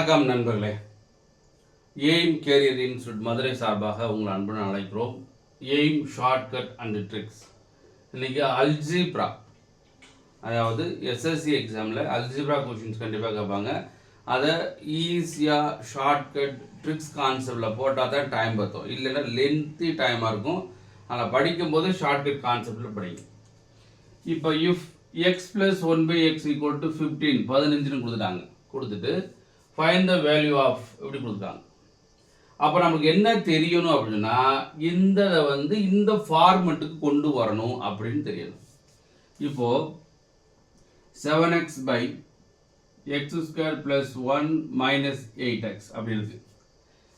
வணக்கம் நண்பர்களே. Aim carrier institute Madurai சார்பாக உங்கள் அன்புடன் அழைக்கிறோம். Aim shortcut and tricks. இன்றைக்கி அல்ஜிப்ரா, அதாவது எஸ்எஸ்சி எக்ஸாமில் அல்ஜிப்ரா கொஷின்ஸ் கண்டிப்பாக கேட்பாங்க. அதை ஈஸியாக ஷார்ட்கட் ட்ரிக்ஸ் கான்செப்டில் போட்டால் தான் டைம் பார்த்தோம், இல்லைன்னா லென்த்தி டைமாக இருக்கும். அதில் படிக்கும்போது ஷார்ட்கட் கான்செப்டில் படிக்கும். இப்போ if X plus 1/x equal to 15 15ன்னு கொடுத்துட்டு ஃபைண்ட் த வேல்யூ ஆஃப் எப்படி கொடுத்துருக்காங்க. அப்போ நமக்கு என்ன தெரியணும் அப்படின்னா, இந்த இந்த ஃபார்மெட்டுக்கு கொண்டு வரணும் அப்படின்னு தெரியணும். இப்போது 7x by x² + 1 - 8x அப்படி இருக்குது.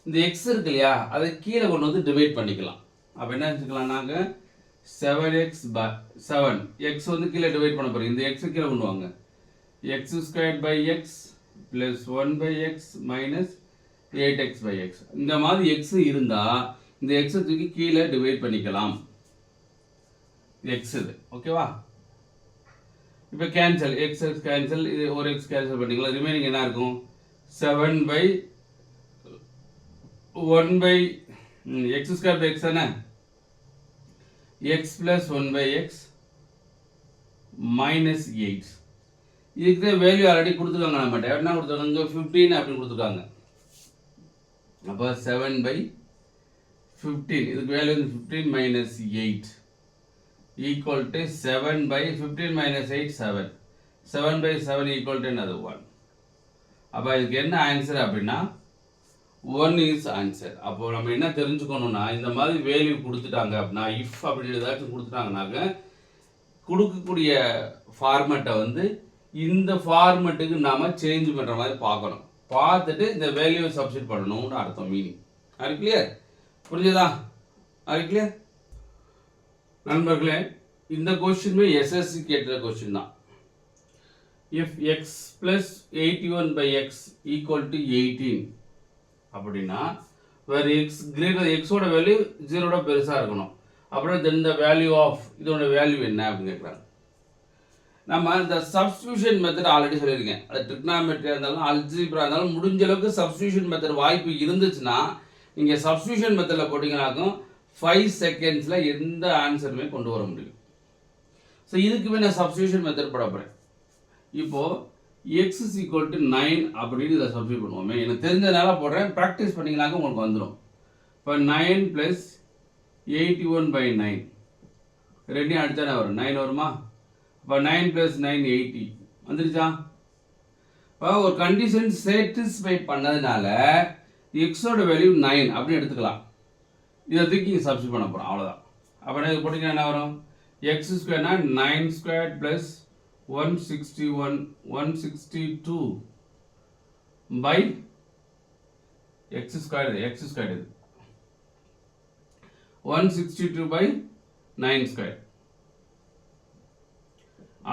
இந்த எக்ஸ் இருக்கு இல்லையா, அதை கீழே கொண்டு வந்து டிவைட் பண்ணிக்கலாம். அப்போ என்ன வச்சுக்கலாம், நாங்கள் 7x by 7 x கீழே டிவைட் பண்ண போகிறோம். இந்த எக்ஸை கீழே கொண்டு வாங்க. x² / x + 1/x - 8x/x. இந்த மாதிரி எக்ஸ் இருந்தால் இந்த எக்ஸை தூக்கி கீழே டிவைட் பண்ணிக்கலாம். எக்ஸ் இது ஓகேவா. இப்போ கேன்சல், எக்ஸ் கேன்சல், இது ஒரு எக்ஸ் கேன்சல் பண்ணிக்கலாம். ரிமைனிங் என்ன இருக்கும், 7/1/x² x தானே, x + 1/x - 8. இதுக்கு வேல்யூ ஆல்ரெடி கொடுத்துருக்காங்க. நம்மகிட்ட என்ன கொடுத்துருக்காங்க, 15 அப்படின்னு கொடுத்துருக்காங்க. அப்போ 7/15, இதுக்கு value 15 - 8 equal to 7/15 - 8 7. 7/7 equal to என்னது 1. அப்போ இதுக்கு என்ன ஆன்சர் அப்படின்னா 1 இஸ் ஆன்சர். அப்போது நம்ம என்ன தெரிஞ்சுக்கணும்னா, இந்த மாதிரி வேல்யூ கொடுத்துட்டாங்க அப்படின்னா, இஃப் அப்படின்னு ஏதாச்சும் கொடுத்துட்டாங்கனாக்க கொடுக்கக்கூடிய ஃபார்மெட்டை இந்த ஃபார்மெட்டுக்கு நாம் சேஞ்ச் பண்ணுற மாதிரி பார்க்கணும். பார்த்துட்டு இந்த வேல்யூவை சப்ஸ்டிட் பண்ணணும்னு அர்த்தம், மீனிங். அது கிளியர், புரிஞ்சுதா? அது கிளியர் நண்பர்களே. இந்த கொஸ்டினுமே எஸ்எஸ்சி கேட்ட கொஸ்டின் தான். If X plus 81/x equal to 18 அப்படின்னா வேறு எக்ஸோட வேல்யூ 0 பெருசாக இருக்கணும். அப்புறம் தென் த வேல்யூ ஆஃப் இதோட வேல்யூ என்ன அப்படின்னு கேட்குறாங்க. நம்ம இந்த சப்ஸ்டியூஷன் மெத்தட் ஆல்ரெடி சொல்லியிருக்கேன். அது ட்ரிக்னாமெட்ரியாக இருந்தாலும் அல்ஜிப்ரா இருந்தாலும் முடிஞ்ச அளவுக்கு சப்ஸ்டியூஷன் மெத்தட் வாய்ப்பு இருந்துச்சுன்னா நீங்கள் சப்ஸ்டியூஷன் மெத்தடில் போட்டிங்கனாக்கும் 5 செகண்ட்ஸில் எந்த ஆன்சருமே கொண்டு வர முடியும். ஸோ இதுக்குமே நான் சப்ஸ்டியூஷன் மெத்தட் போட போகிறேன். இப்போது x = 9 அப்படின்னு இதை சப்ஸ்டியூட் பண்ணுவோமே. எனக்கு தெரிஞ்சதுனால போடுறேன், ப்ராக்டிஸ் பண்ணிங்கனாக்க உங்களுக்கு வந்துடும். இப்போ 9 + 81/9 ரெண்டையும் அடித்தானே வரும், 9 வருமா. இப்போ 9 + 9 80 வந்துருச்சா. இப்போ ஒரு கண்டிஷன் சேட்டிஸ்ஃபை பண்ணதுனால எக்ஸோட வேல்யூ 9 அப்படின்னு எடுத்துக்கலாம். இதை தூக்கி சப்ஸ்டியூட் பண்ண போகிறோம், அவ்வளோதான். அப்போ இது போட்டிங்கன்னா என்ன வரும், x² 9² + 161 162 by x² இது 162 by 9².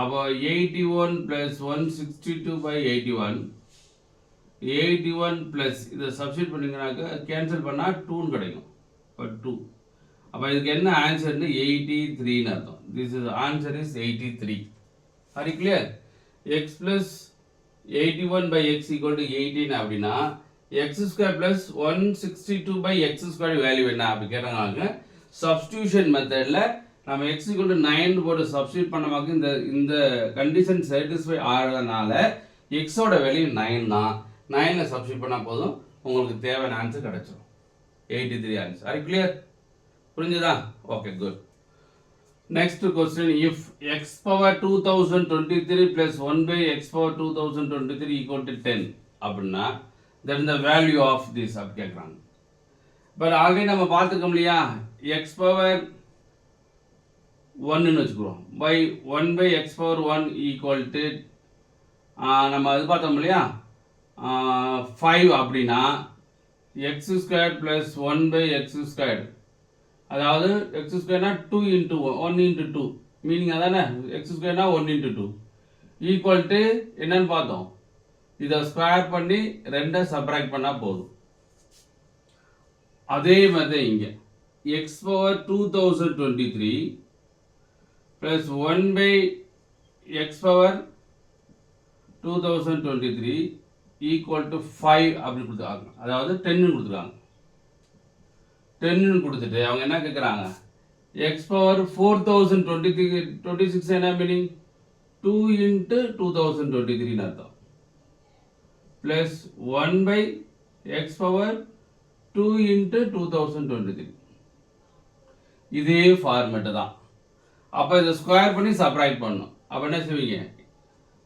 அப்போ 81 + 162 by 81 81 ப்ளஸ் இதை சப்ஸ்டியூட் பண்ணிங்கனாக்க கேன்சல் பண்ணால் 2ன்னு கிடைக்கும். இப்போ 2. அப்போ இதுக்கு என்ன ஆன்சர்னு 83ன்னு அர்த்தம். This is answer is 83. R you clear? X plus 81/x equal to 18 அப்படின்னா x² + 162/x² வேல்யூ என்ன அப்படி கேட்டாங்க. சப்ஸ்டியூஷன் மெத்தடில் நம்ம x = 9 போட்டு சப்ஸ்டியூட் பண்ணமாக்கு இந்த கண்டிஷன் சாட்டிஸ்ஃபை ஆகிறதுனால எக்ஸோட வேல்யூ 9 தான். 9ல் சப்ஸ்டியூட் பண்ணால் போதும், உங்களுக்கு தேவையான ஆன்சர் கிடச்சிடும். 83 ஆன்சர். Are you clear? புரிஞ்சுதா? Okay, good. Next question, if x power 2023 plus 1/x power 2023 equal to 10 அப்படின்னா then the value of this அப்படி கேட்குறாங்க. பட் ஆல்ரெடி நம்ம பார்த்துருக்கோம் இல்லையா, x power 1ன்னு வச்சுக்கிறோம், by 1/x power 1 equal to நம்ம அது பார்த்தோம் இல்லையா 5 அப்படின்னா x² + 1/x², அதாவது x² 2 × 1 × 2 மீனிங் அதானே, x² 1 × 2 ஈக்குவல் டு என்னன்னு பார்த்தோம், இதை ஸ்கொயர் பண்ணி 2 சப்ராக்ட் பண்ணால் போதும். அதே மாதிரி இங்கே x power 2023 plus 1/x power 2023 equal to 5 அப்படி கொடுத்துருக்காங்க. அதாவது 10 கொடுத்துருக்காங்க. 10 கொடுத்துட்டு அவங்க என்ன கேட்குறாங்க, x பவர் 4026 என்ன மீனிங் 2 into 2023 அர்த்தம் plus 1 by x power 2 into 2023. இதே ஃபார்மேட்டு தான். அப்போ இதை ஸ்கொயர் பண்ணி சப்ராக்ட் பண்ணணும். அப்போ என்ன செய்வீங்க,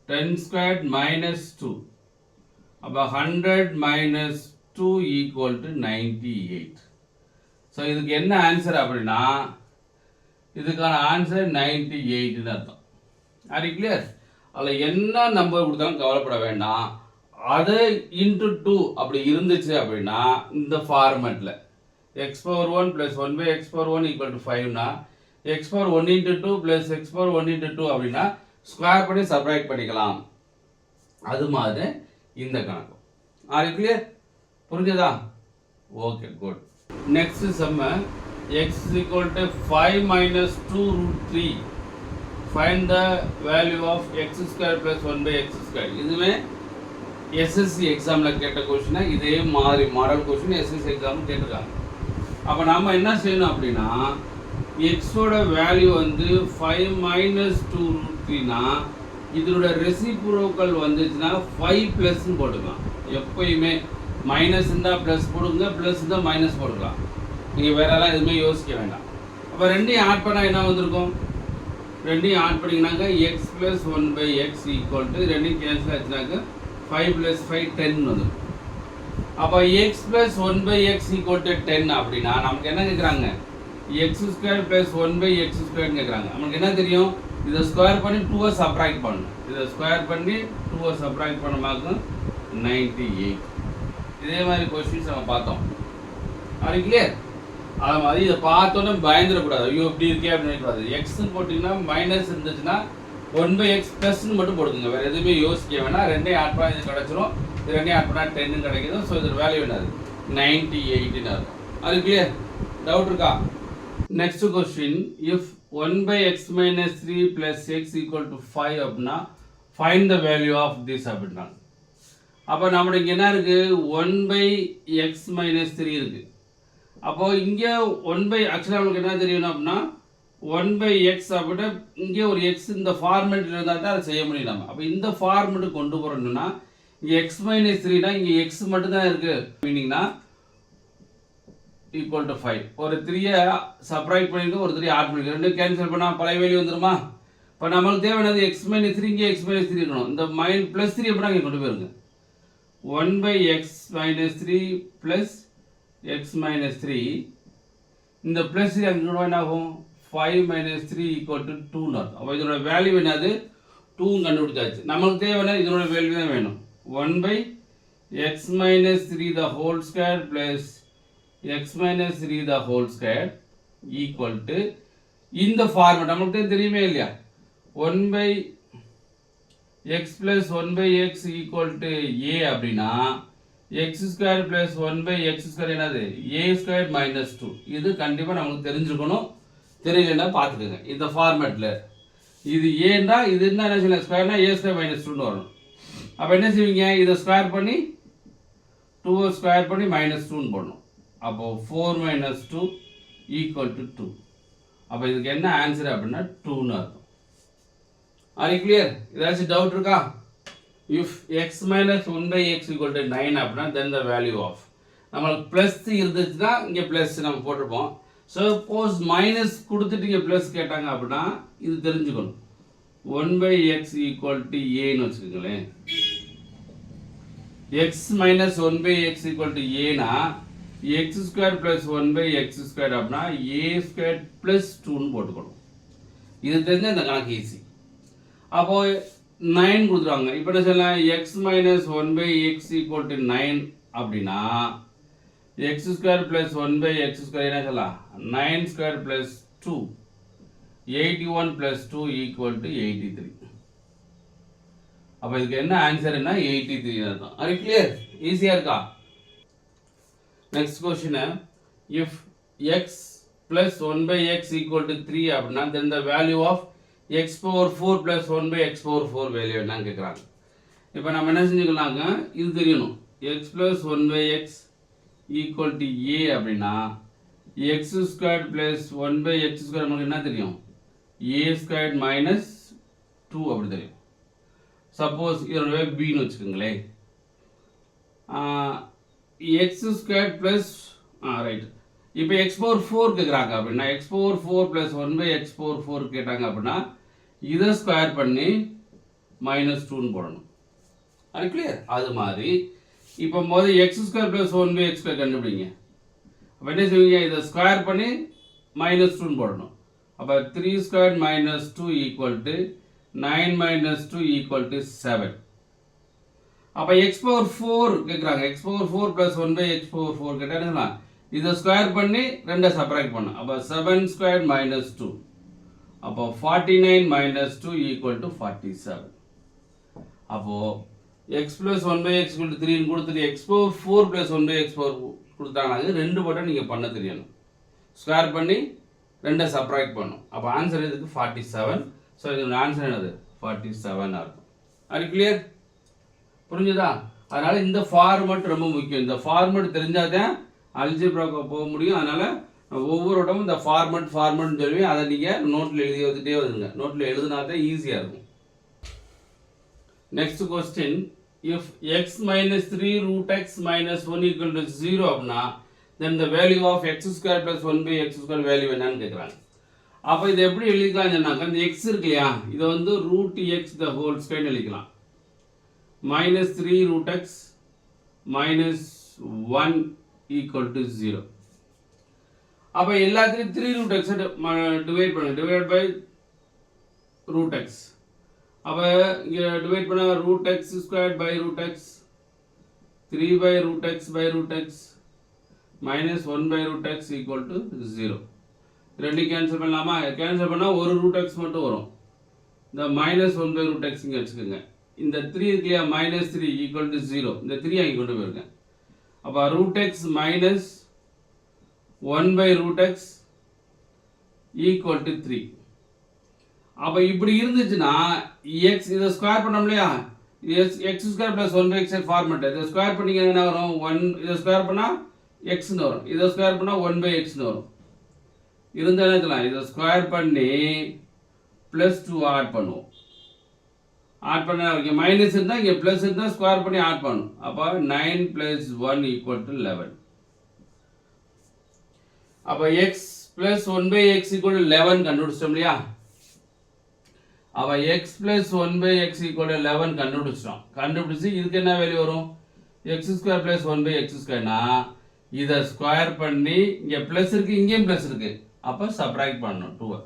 10 squared minus 2. அப்போ 100 minus 2 equal to 98. ஸோ இதுக்கு என்ன ஆன்சர் அப்படின்னா, இதுக்கான ஆன்சர் 98 அர்த்தம். அது கிளியர். அதில் என்ன நம்பர் கொடுத்தாலும் கவலைப்பட வேண்டாம். அதை இன்ட்டு 2 அப்படி இருந்துச்சு அப்படின்னா இந்த ஃபார்மேட்டில் x power 1 plus 1 by x power 1 equal to 5னா x power 1 into 2 plus x power 1 into 2 அப்படின்னா ஸ்கொயர் பண்ணி சப்ராக்ட் பண்ணிக்கலாம். அது மாதிரி இந்த கணக்கு. Are you clear? புரிஞ்சதா? Okay, good. நெக்ஸ்ட் சம்ம x is equal to 5 minus 2 root 3. Find the value of x square plus 1 by x square. இதுவே எஸ்எஸ்சி எக்ஸாமில் கேட்ட கொஸ்டினை இதே மாதிரி மாடல் கொஸ்டின் எஸ்எஸ்சி எக்ஸாம் கேட்டிருக்காங்க. அப்போ நம்ம என்ன செய்யணும் அப்படின்னா, எக்ஸோட வேல்யூ வந்து 5 minus 2 root 3னா இதோட ரெசிப்ரோக்கல் வந்துச்சுன்னா 5 ப்ளஸ்ன்னு போட்டுக்கலாம். எப்பயுமே மைனஸ் இருந்தால் ப்ளஸ் போடுங்க, ப்ளஸ் இருந்தால் மைனஸ் போட்டுக்கலாம். நீங்கள் வேறெல்லாம் எதுவுமே யோசிக்க வேண்டாம். அப்போ ரெண்டையும் ஆட் பண்ணால் என்ன வந்திருக்கும், ரெண்டையும் ஆட் பண்ணிங்கனாக்கா x plus 1 by x equal to ரெண்டையும் கேன்சல் ஆச்சுனாக்கா 5 plus 5 10 வந்துடும். அப்போ x plus 1 by x equal to 10 அப்படின்னா நமக்கு என்ன கேட்குறாங்க, x square plus 1 by x square கேட்குறாங்க. நமக்கு என்ன தெரியும், இதை ஸ்கொயர் பண்ணி 2 சப்ராக்ட் பண்ணணும். இதை ஸ்கொயர் பண்ணி 2 சப்ராக்ட் பண்ண மாதிரி 98. இதே மாதிரி கொஸ்டின்ஸ் நம்ம பார்த்தோம். அது கிளியர்? அது மாதிரி இதை பார்த்தோன்னே பயந்துடக்கூடாது, ஐயோ இப்படி இருக்கே அப்படின்னு நினைக்கூடாது. எக்ஸ்ன்னு போட்டிங்கன்னா மைனஸ் இருந்துச்சுன்னா 1 by x ப்ளஸ்ன்னு மட்டும் போடுங்க, வேறு எதுவுமே யோசிக்க வேணாம். ரெண்டையும் ஆட் பண்ணால் இது கிடச்சிரும், இது ரெண்டையும் ஆட் பண்ணால் 10 கிடைக்குது. ஸோ இதோட வேல்யூ என்னது 98ன்னு இருக்கும். அது கிளியர்? டவுட் இருக்கா? Next question, if 1 by x minus 3 plus x equal to 5 அப்படின்னா find the value of this அப்படின்றாங்க. அப்போ நம்மளுக்கு என்ன இருக்குது, 1 by x minus 3 இருக்குது. அப்போது இங்கே 1 by ஆக்சுவலாக நம்மளுக்கு என்ன தெரியணும் அப்படின்னா 1 by x அப்படின்னா இங்கே ஒரு x இந்த ஃபார்மெட்டில் இருந்தால் தான் அதை செய்ய முடியும் நம்ம. அப்போ இந்த ஃபார்மெட்டுக்கு கொண்டு போகிறோம்னா இங்கே x minus 3னா இங்கே x மட்டும்தான் இருக்குது. மீனிங்னா ஈக்குவல் டு 5. ஒரு 3யை சப்ராக்ட் பண்ணியிருக்கோம், ஒரு 3 ஆட் பண்ணியிருக்கோம். ரெண்டு கேன்சல் பண்ணால் பழைய வேல்யூ வந்துடுமா? இப்போ நம்மளுக்கு தேவையானது x minus 3, இங்கே x minus 3 இருக்கணும். இந்த ப்ளஸ் 3 எப்படின்னா இங்கே கொண்டு போயிருங்க. 1 by x minus 3 plus x minus 3 இந்த ப்ளஸ் 3 அங்கே என்ன ஆகும், 5 minus 3 equal to 2 அர்த்தம். அப்போ இதோட வேல்யூ என்னது 2 கண்டுபிடிச்சாச்சு. நமக்கு தேவையான இதோட வேல்யூ தான் வேணும். 1 by x minus 3 the whole square plus x minus 3 the whole square equal to இந்த ஃபார்மேட் நமக்கு தெரியுமே இல்லையா, 1 by x plus 1 by x equal to a அப்படின்னா x square plus 1 by x square என்னது a square minus 2. இது கண்டிப்பாக நமக்கு தெரிஞ்சுக்கணும். தெரியலன்னா பார்த்துக்கோங்க. இந்த ஃபார்மேட்டில் இது ஏன்னா இது என்ன செய்யலாம், ஸ்கொயர்னா a square minus 2ன்னு வரணும். அப்போ என்ன செய்வீங்க, இதை ஸ்கொயர் பண்ணி 2 ஸ்கொயர் பண்ணி minus 2ன்னு போடணும். அப்போது 4 minus 2 equal to 2. அப்போ இதுக்கு என்ன ஆன்சர் அப்படின்னா 2ன்னு அர்த்தம். அது கிளியர்? ஏதாச்சும் டவுட் இருக்கா? If x minus 1 by x equal to 9 அப்படின்னா then the value of நம்மளுக்கு ப்ளஸ் இருந்துச்சுன்னா இங்கே ப்ளஸ் நம்ம போட்டிருப்போம். சப்போஸ் மைனஸ் கொடுத்துட்டு இங்கே ப்ளஸ் கேட்டாங்க அப்படின்னா இது தெரிஞ்சுக்கணும். 1 by x equal to ஏன்னு வச்சுக்கோங்களேன். x minus 1 by x equal to ஏனா x square plus 1 by x square அப்படின்னா a square plus 2ன்னு போட்டுக்கணும். இது தெரிஞ்ச இந்த கணக்கு ஈஸி. அப்போது 9 கொடுத்துருவாங்க. இப்போ என்ன சொல்லலாம், x minus 1 by x equal to 9 அப்படின்னா x square plus 1 by x square என்ன சொல்லலாம், 9 square plus 2 81 plus 2 equal to 83. அப்போ இதுக்கு என்ன ஆன்சர்னா 83 அர்த்தம். அது கிளியர்? ஈஸியாக இருக்கா? Next question, if x plus 1 by x equal to 3 அப்படின்னா then the value of x power 4 plus 1 by x power 4 value என்னன்னு கேட்குறாங்க. இப்போ நம்ம என்ன செஞ்சுக்கலாங்க, இது தெரியணும். x + 1/x = a அப்படின்னா x ஸ்கொயர் + 1/x ஸ்கொயர் நமக்கு என்ன தெரியும், a ஸ்கொயர் - 2 அப்படி தெரியும். சப்போஸ் இதோட bன்னு வச்சுக்கோங்களேன். x square plus right. இப்போ x⁴ கேட்குறாங்க அப்படின்னா x⁴ + 1/x⁴ கேட்டாங்க அப்படின்னா இதை ஸ்கொயர் பண்ணி -2ன்னு போடணும். அது கிளியர். அது மாதிரி இப்போ முதல் x² + 1/x² கண்டுபிடிங்க. அப்போ என்ன செய்வீங்க, இதை ஸ்கொயர் பண்ணி -2ன்னு போடணும். அப்போ 3² - 2 = 9 - 2 = 7. அப்போ x⁴ கேட்குறாங்க. x⁴ + 1/x⁴ கேட்டாங்கன்னா இதை ஸ்கொயர் பண்ணி 2 சப்ராக்ட் பண்ணணும். அப்போ 7² - 2. அப்போ 49 - 2 = 47. அப்போ x + 1/x = 3ன்னு கொடுத்துட்டு x⁴ + 1/x⁴ கொடுத்தாங்க. ரெண்டு பட்டம் நீங்கள் பண்ண தெரியணும். ஸ்கொயர் பண்ணி 2 சப்ராக்ட் பண்ணணும். அப்போ ஆன்சர் இதுக்கு 47. ஸோ இதோட ஆன்சர் என்னது, 47 இருக்கும். அது கிளியர், புரிஞ்சுதா? அதனால இந்த ஃபார்மட் ரொம்ப முக்கியம். இந்த ஃபார்மட் தெரிஞ்சாதான் அல்ஜிப்ராக்கு போக முடியும். அதனால ஒவ்வொரு இடமும் இந்த ஃபார்மட்னு சொல்லி அதை நீங்கள் நோட்டில் எழுதி வந்துட்டே வருங்க. நோட்டில் எழுதுனா தான் ஈஸியாக இருக்கும். Next question, if x - 3 √x - 1 = 0 அப்படின்னா then the value of x² + 1/x² value என்னன்னு கேட்குறாங்க. அப்போ இதை எப்படி எழுதிக்கலாம்னு சொன்னாங்க, இந்த x இருக்கு இல்லையா, இதை வந்து √x² எழுதிக்கலாம். -3 √x - 1 = 0. அப்போ எல்லாத்தையும் 3 √x டிவைட் பண்ணு, டிவைட் பை √x. அப்போ இங்கே டிவைட் பண்ண √x² / √x 3/√x/√x -1/√x = 0. ரெண்டு கேன்சல் பண்ணலாமா? கேன்சல் பண்ணால் ஒரு √x மட்டும் வரும். இந்த -1/√x இங்கே வச்சுக்கோங்க. இந்த 3 இருக்கு இல்லையா, -3 = 0. இந்த 3 அங்கே கொண்டு போயிருங்க. அப்போ √x - 1/√x = 3. அப்போ இப்படி இருந்துச்சுன்னா x இதை ஸ்கொயர் பண்ணோம் இல்லையா, x² + 1/x ஃபார்மெட். இதை ஸ்கொயர் பண்ணிங்க என்ன வரும், 1. இதை ஸ்கொயர் பண்ணால் எக்ஸ்னு வரும். இதை ஸ்கொயர் பண்ணால் 1/xன்னு வரும். இருந்த நேரத்தில் இதை ஸ்கொயர் பண்ணி +2 ஆட் பண்ணுவோம். ஆட் பண்ண இங்கே மைனஸ் இருந்தால் இங்கே ப்ளஸ் இருந்தால் ஸ்கொயர் பண்ணி ஆட் பண்ணணும். அப்போ 9 + 1 = 11. அப்போ x + 1/x = 11 கண்டுபிடிச்சிட்டோம் இல்லையா. அப்போ x + 1/x = 11 கண்டுபிடிச்சிட்டோம். கண்டுபிடிச்சி இதுக்கு என்ன வேல்யூ வரும், x² + 1/x²னா இதை ஸ்கொயர் பண்ணி இங்கே ப்ளஸ் இருக்குது, இங்கேயும் ப்ளஸ் இருக்குது. அப்போ சப்ராக்ட் பண்ணணும் 2.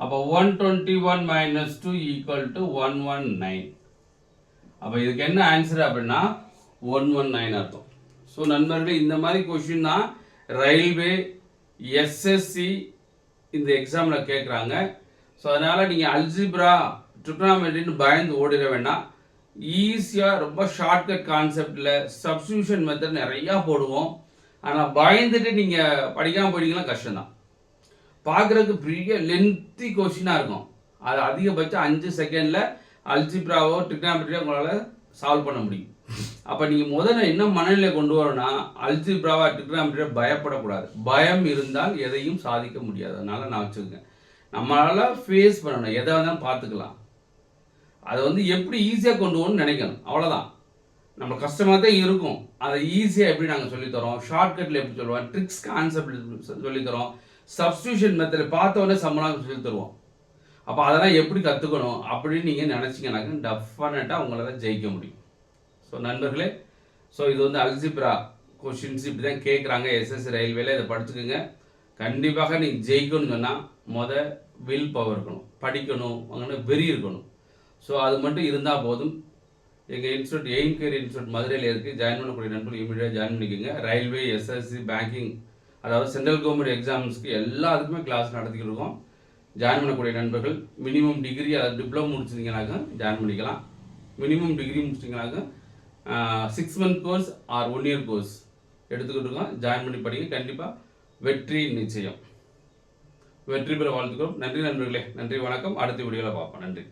அப்போ 121 - 2 = 119. அப்போ இதுக்கு என்ன ஆன்சர் அப்படின்னா 119 அர்த்தம். ஸோ நண்பர்களே, இந்த மாதிரி கொஷின் தான் ரயில்வே, எஸ்எஸ்சி இந்த எக்ஸாமில் கேட்குறாங்க. ஸோ அதனால் நீங்கள் அல்ஜிப்ரா, ட்ரிக்னாமெட்ரின்னு பயந்து ஓடிட வேண்டாம். ஈஸியாக ரொம்ப ஷார்ட்கட் கான்செப்டில் சப்ஸ்டியூஷன் மெத்தட் நிறையா போடுவோம். ஆனால் பயந்துட்டு நீங்கள் படிக்காமல் போயிட்டீங்கன்னா கஷ்டம்தான். பார்க்குறதுக்கு பெரிய லென்த்தி கொஷினாக இருக்கும். அது அதிகபட்சம் 5 செகண்டில் அல்ஜிப்ராவோ ட்ரிக்னாமெட்ரியோ உங்களால் சால்வ் பண்ண முடியும். அப்போ நீங்கள் முதல்ல என்ன மனநிலை கொண்டு வரணும்னா, அல்ஜிப்ராவா ட்ரிக்னாமெட்ரியோ பயப்படக்கூடாது. பயம் இருந்தால் எதையும் சாதிக்க முடியாது. அதனால் நான் வச்சுருக்கேன், நம்மளால் ஃபேஸ் பண்ணணும், எதை வேணாலும் பார்த்துக்கலாம். அதை வந்து எப்படி ஈஸியாக கொண்டு வரணும்னு நினைக்கணும், அவ்வளோதான். நம்ம கஷ்டமாக தான் இருக்கும். அதை ஈஸியாக எப்படி நாங்கள் சொல்லித்தரோம், ஷார்ட்கட்டில் எப்படி சொல்லுவோம், ட்ரிக்ஸ் கான்செப்ட் சொல்லித்தரோம், சப்ஸ்டியூஷன் மெத்தட் பார்த்தோன்னே சம்பளம் சொல்லி தருவோம். அப்போ அதெல்லாம் எப்படி கற்றுக்கணும் அப்படின்னு நீங்கள் நினச்சிங்கனாக்க டெஃபினட்டாக உங்களால் ஜெயிக்க முடியும். ஸோ நண்பர்களே, ஸோ இது வந்து அல்ஜிப்ரா கொஷின்ஸ் இப்படி தான் கேட்குறாங்க எஸ்எஸ்சி ரயில்வேல. இதை படிச்சுக்கோங்க. கண்டிப்பாக நீங்கள் ஜெயிக்கணும்னு சொன்னால் வில் பவர் இருக்கணும், படிக்கணும், அங்கே வெறி இருக்கணும். ஸோ அது மட்டும் இருந்தால் போதும். எங்கள் இன்ஸ்டியூட் எய்ம் கேரியர் இன்ஸ்டியூட் மதுரையில் இருக்குது. ஜாயின் பண்ணக்கூடிய நண்பர்கள் இமீடியட்டாக ஜாயின் பண்ணிக்கோங்க. ரயில்வே, எஸ்எஸ்சி, பேங்கிங், அதாவது சென்ட்ரல் கவர்மெண்ட் எக்ஸாம்ஸ்க்கு எல்லாத்துக்குமே கிளாஸ் நடத்திக்கிட்டு இருக்கோம். ஜாயின் பண்ணக்கூடிய நண்பர்கள் மினிமம் டிகிரி, அதாவது டிப்ளமோ முடிச்சிட்டிங்கனாக்கா ஜாயின் பண்ணிக்கலாம். மினிமம் டிகிரி முடிச்சிட்டிங்கனாக்கா 6 month course or 1 year course எடுத்துக்கிட்டு இருக்கோம். ஜாயின் பண்ணி படிங்க. கண்டிப்பாக வெற்றி நிச்சயம். வெற்றி பெற வாழ்த்துக்கிறோம். நன்றி நண்பர்களே. நன்றி, வணக்கம். அடுத்த வீடியோவில் பார்ப்போம். நன்றி.